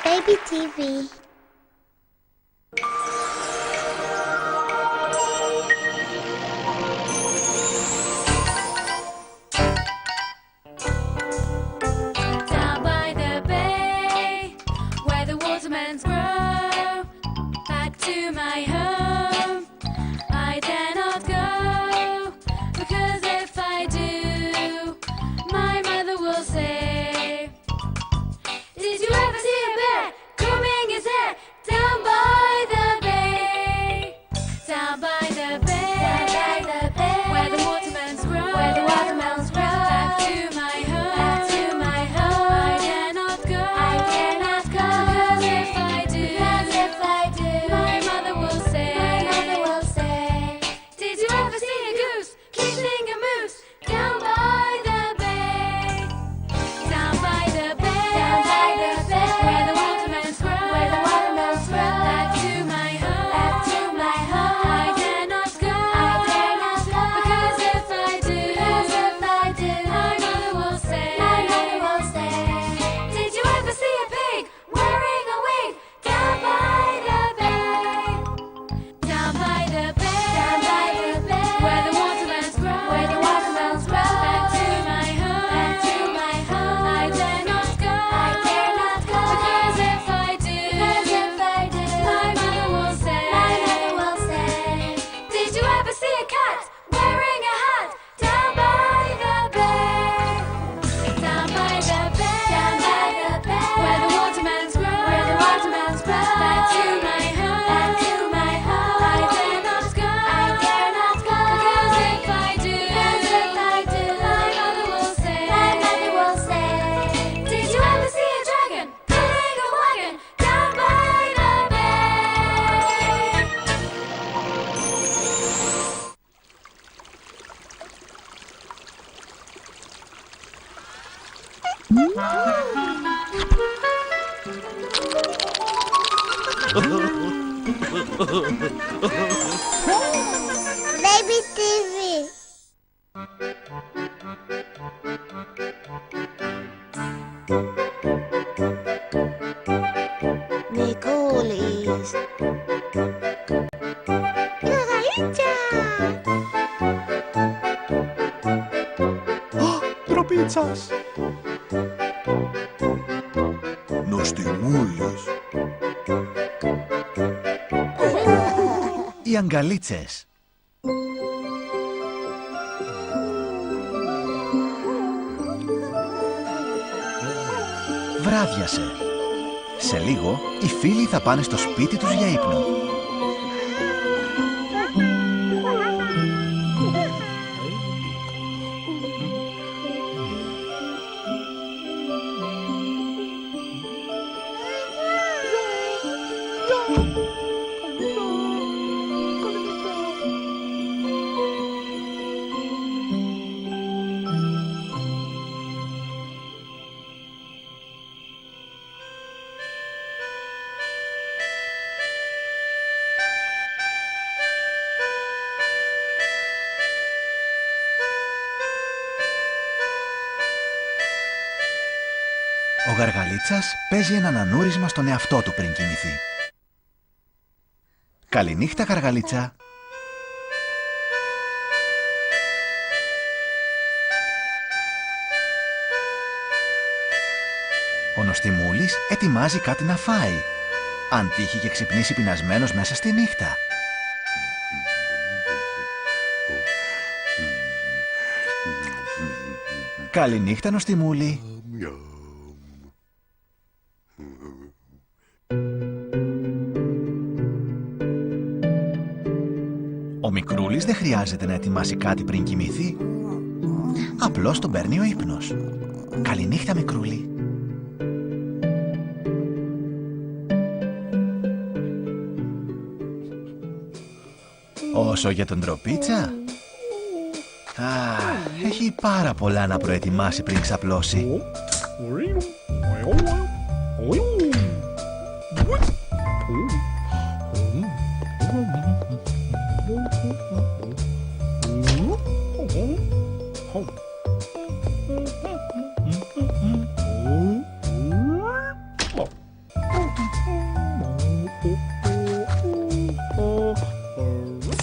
Baby TV. Down by the bay, where the watermelons grow, back to my home, I dare not go. Baby TV. Νικούλης. Γαλίτσα. Τροπίτσας. Νοστιμούλης. Οι αγκαλίτσες. Βράδιασε. Σε λίγο οι φίλοι θα πάνε στο σπίτι τους για ύπνο. Ο Γαργαλίτσας παίζει ένα ανανούρισμα στον εαυτό του πριν κοιμηθεί. Καληνύχτα, Γαργαλίτσα. Ο Νοστιμούλης ετοιμάζει κάτι να φάει, αν τύχει και ξυπνήσει πεινασμένος μέσα στη νύχτα. Καληνύχτα, Νοστιμούλη. Ο Μικρούλης δεν χρειάζεται να ετοιμάσει κάτι πριν κοιμηθεί. Απλώς τον παίρνει ο ύπνος. Καληνύχτα, Μικρούλη. Όσο για τον Τροπίτσα, έχει πάρα πολλά να προετοιμάσει πριν ξαπλώσει.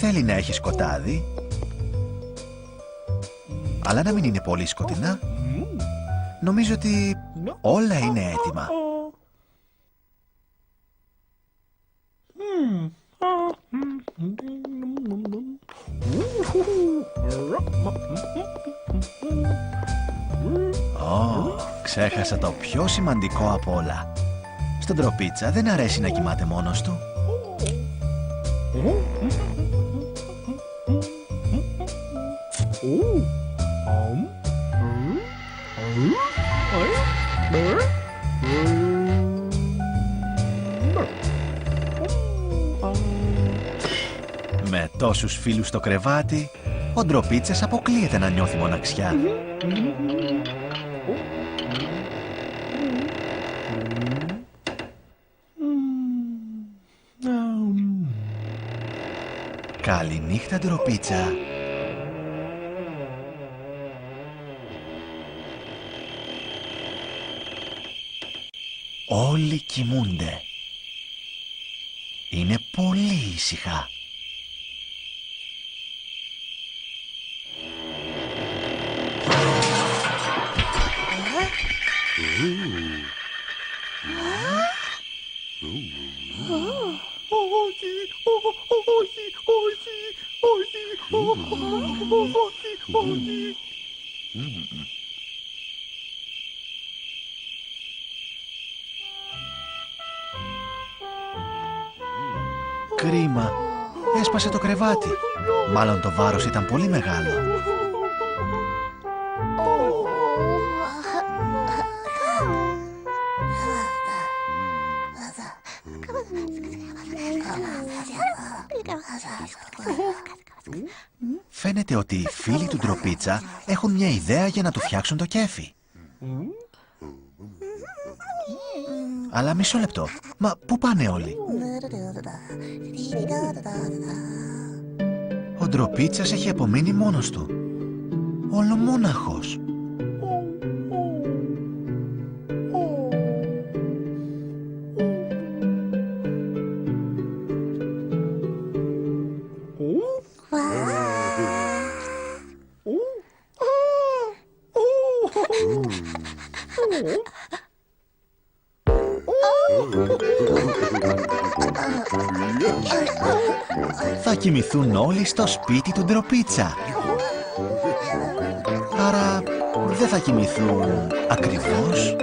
Θέλει να έχει σκοτάδι, αλλά να μην είναι πολύ σκοτεινά. Νομίζω ότι όλα είναι έτοιμα. Ξέχασα το πιο σημαντικό απ' όλα. Στον Τροπίτσα δεν αρέσει να κοιμάται μόνος του. Με τόσους φίλους στο κρεβάτι, ο Τροπίτσας αποκλείεται να νιώθει μοναξιά. Καληνύχτα, Τροπίτσα. Όλοι κοιμούνται. Είναι πολύ ήσυχα. Κρίμα. Έσπασε το κρεβάτι. Μάλλον το βάρος ήταν πολύ μεγάλο. Φαίνεται ότι οι φίλοι του Τροπίτσα έχουν μια ιδέα για να του φτιάξουν το κέφι. Αλλά μισό λεπτό. Μα πού πάνε όλοι? Ο Ντροπίτσας έχει απομείνει μόνος του. Ολομόναχος. Θα κοιμηθούν όλοι στο σπίτι του Ντροπίτσα. Άρα δεν θα κοιμηθούν ακριβώς.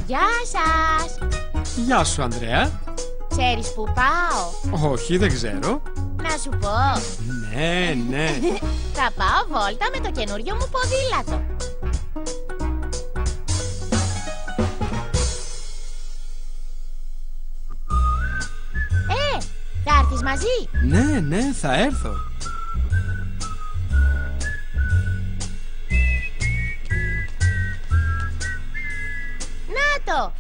Γεια σας! Γεια σου, Ανδρέα. Ξέρεις που πάω? Όχι, δεν ξέρω. Να σου πω. Ναι. Θα πάω βόλτα με το καινούριο μου ποδήλατο. Θα έρθεις μαζί? Ναι, θα έρθω. Να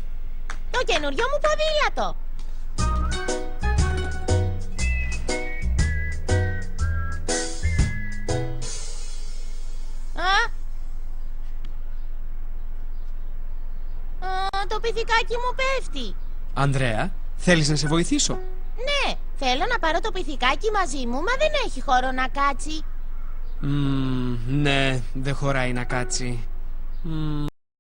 το καινούριο μου ποδήλατο. Το πυθικάκι μου πέφτει. Ανδρέα, θέλεις να σε βοηθήσω? Ναι, θέλω να πάρω το πυθικάκι μαζί μου, μα δεν έχει χώρο να κάτσει. Ναι, δεν χωράει να κάτσει.